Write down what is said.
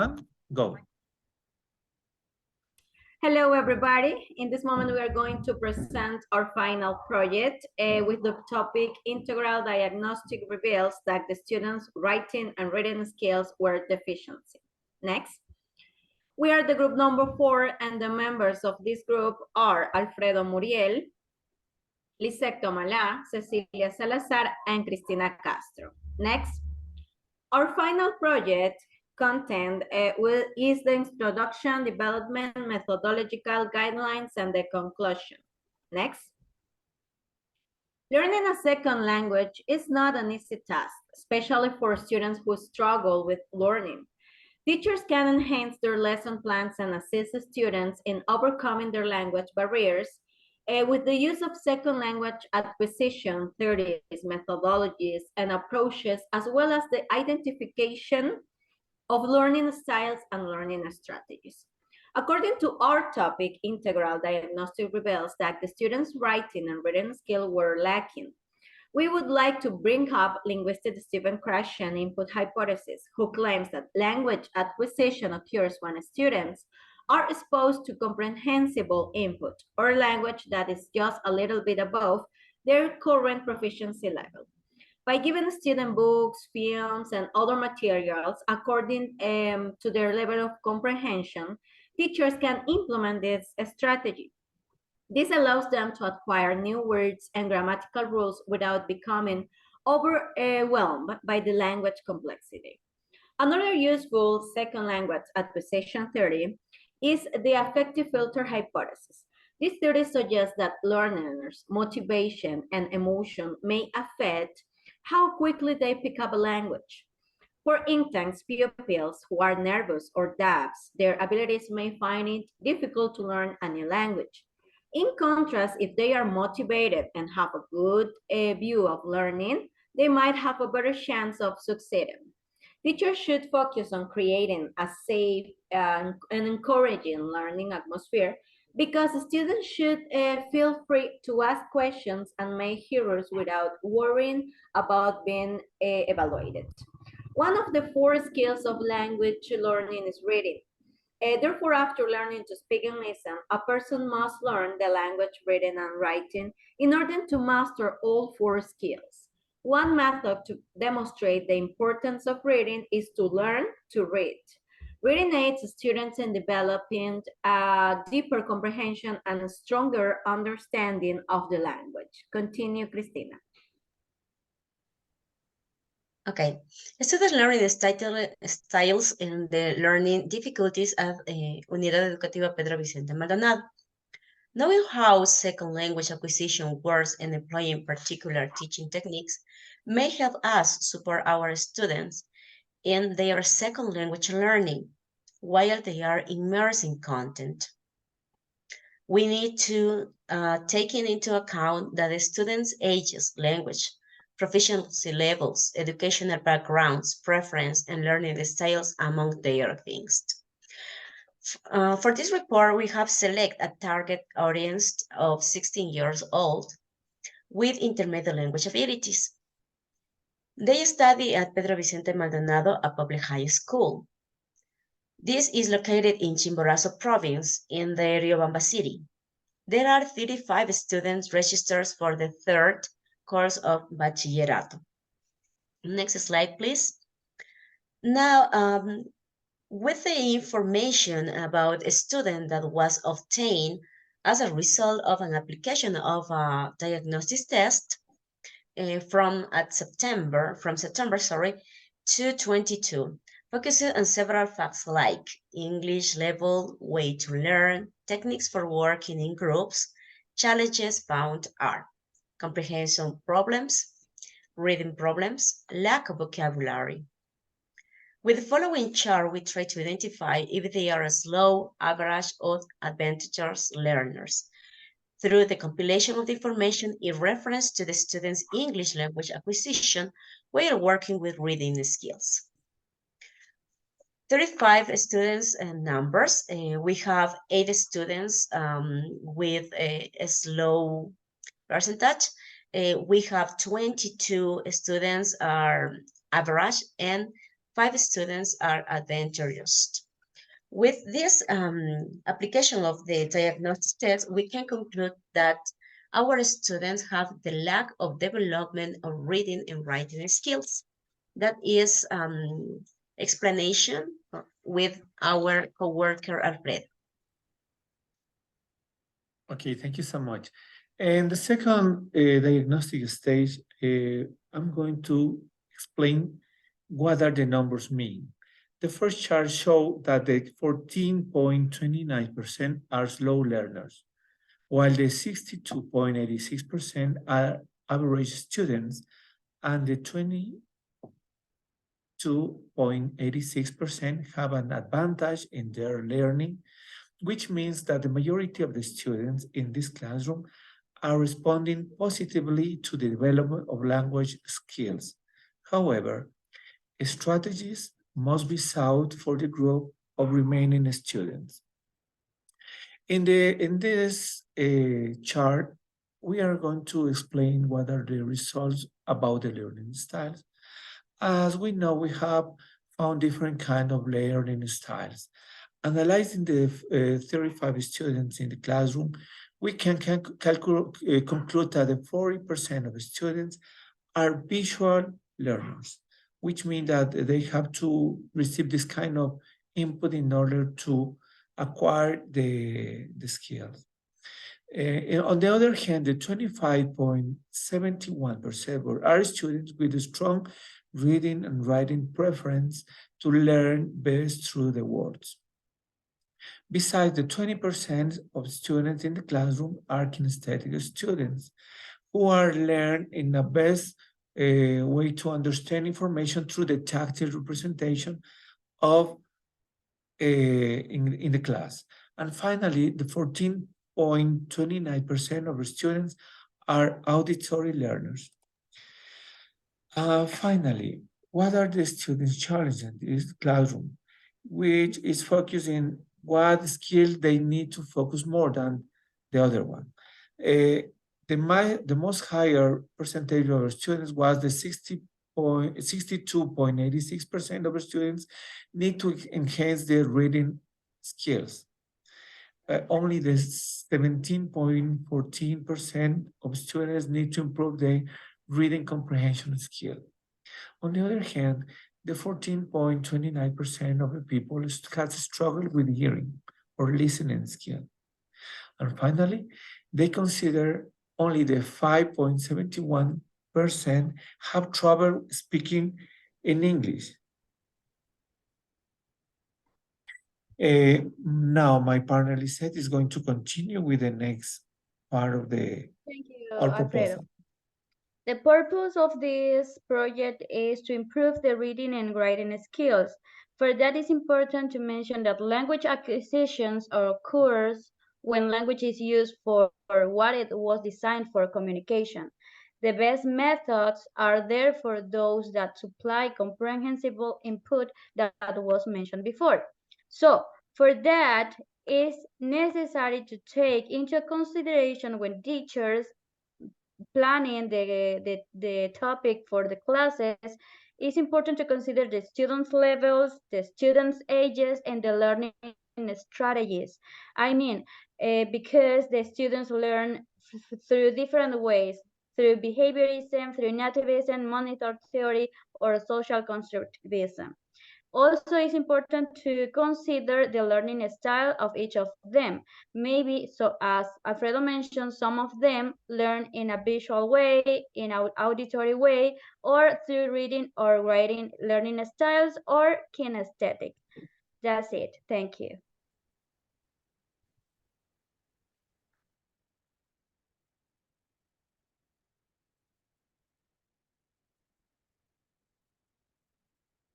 And go. Hello, everybody. In this moment, we are going to present our final project with the topic Integral Diagnostic reveals that the students' writing and reading skills were deficient. Next. We are the group number 4, and the members of this group are Alfredo Muriel, Lissette Tomalá, Cecilia Salazar, and Cristina Castro. Next. Our final project content is the introduction, development, methodological guidelines, and the conclusion. Next. Learning a second language is not an easy task, especially for students who struggle with learning. Teachers can enhance their lesson plans and assist students in overcoming their language barriers with the use of second language acquisition theories, methodologies, and approaches, as well as the identification of learning styles and learning strategies. According to our topic, Integral Diagnostic reveals that the students' writing and reading skill were lacking. We would like to bring up linguistic Stephen Krashen input hypothesis, who claims that language acquisition occurs when students are exposed to comprehensible input or language that is just a little bit above their current proficiency level. By giving student books, films, and other materials according to their level of comprehension, teachers can implement this strategy. This allows them to acquire new words and grammatical rules without becoming overwhelmed by the language complexity. Another useful second language acquisition theory is the affective filter hypothesis. This theory suggests that learners' motivation and emotion may affect how quickly they pick up a language. For instance, pupils who are nervous or deaf, their abilities may find it difficult to learn a new language. In contrast, if they are motivated and have a good view of learning, they might have a better chance of succeeding. Teachers should focus on creating a safe and encouraging learning atmosphere because students should feel free to ask questions and make errors without worrying about being evaluated. One of the 4 skills of language learning is reading. Therefore, after learning to speak and listen, a person must learn the language, reading, and writing in order to master all 4 skills. One method to demonstrate the importance of reading is to learn to read. Reading aids students in developing a deeper comprehension and a stronger understanding of the language. Continue, Cristina. Okay, students learning styles and the learning difficulties at Unidad Educativa Pedro Vicente Maldonado. Knowing how second language acquisition works and employing particular teaching techniques may help us support our students in their second language learning while they are immersed in content. We need to take into account that the students' ages, language, proficiency levels, educational backgrounds, preference, and learning styles, among their things. For this report, we have selected a target audience of 16 years old with intermediate language abilities. They study at Pedro Vicente Maldonado, a public high school. This is located in Chimborazo province in the Riobamba city. There are 35 students registered for the 3rd course of Bachillerato. Next slide, please. Now, with the information about a student that was obtained as a result of an application of a diagnostics test from September to 22, focusing on several facts like English level, way to learn, techniques for working in groups, challenges found are comprehension problems, reading problems, lack of vocabulary. With the following chart, we try to identify if they are slow, average, or advantageous learners through the compilation of the information in reference to the student's English language acquisition while working with reading skills. 35 students and numbers. We have 8 students with a slow percentage. We have 22 students are average and 5 students are adventurous. With this application of the diagnostic test, we can conclude that our students have the lack of development of reading and writing skills. That is explanation with our coworker Alfredo. Okay, thank you so much. And the second diagnostic stage, I'm going to explain what are the numbers mean. The first chart shows that the 14.29% are slow learners, while the 62.86% are average students, and the 22.86% have an advantage in their learning, which means that the majority of the students in this classroom are responding positively to the development of language skills. However, strategies must be sought for the group of remaining students. In this chart, we are going to explain what are the results about the learning styles. As we know, we have found different kind of learning styles. Analyzing the 35 students in the classroom, we can conclude that the 40% of students are visual learners, which means that they have to receive this kind of input in order to acquire the skills. On the other hand, the 25.71% are students with a strong reading and writing preference to learn best through the words. Besides, the 20% of students in the classroom are kinesthetic students who are learned in the best way to understand information through the tactile representation of in the class. And finally, the 14.29% of students are auditory learners. Finally, what are the students' challenges in this classroom, which is focusing what skills they need to focus more than the other one. The most higher percentage of our students was the 62.86% of our students need to enhance their reading skills. Only the 17.14% of students need to improve their reading comprehension skill. On the other hand, the 14.29% of the people has struggled with hearing or listening skill. And finally, they consider only the 5.71% have trouble speaking in English. Now, my partner Lissette is going to continue with the next part of Thank you, our Alfredo. proposal. The purpose of this project is to improve the reading and writing skills. For that, it's important to mention that language acquisitions occurs when language is used for what it was designed for, communication. The best methods are therefore those that supply comprehensible input that was mentioned before. So, for that, it's necessary to take into consideration when teachers planning the topic for the classes, it's important to consider the students' levels, the students' ages, and the learning strategies. I mean, because the students learn through different ways, through behaviorism, through nativism, monitor theory, or social constructivism. Also, it's important to consider the learning style of each of them. Maybe, so as Alfredo mentioned, some of them learn in a visual way, in an auditory way, or through reading or writing learning styles, or kinesthetic. That's it. Thank you.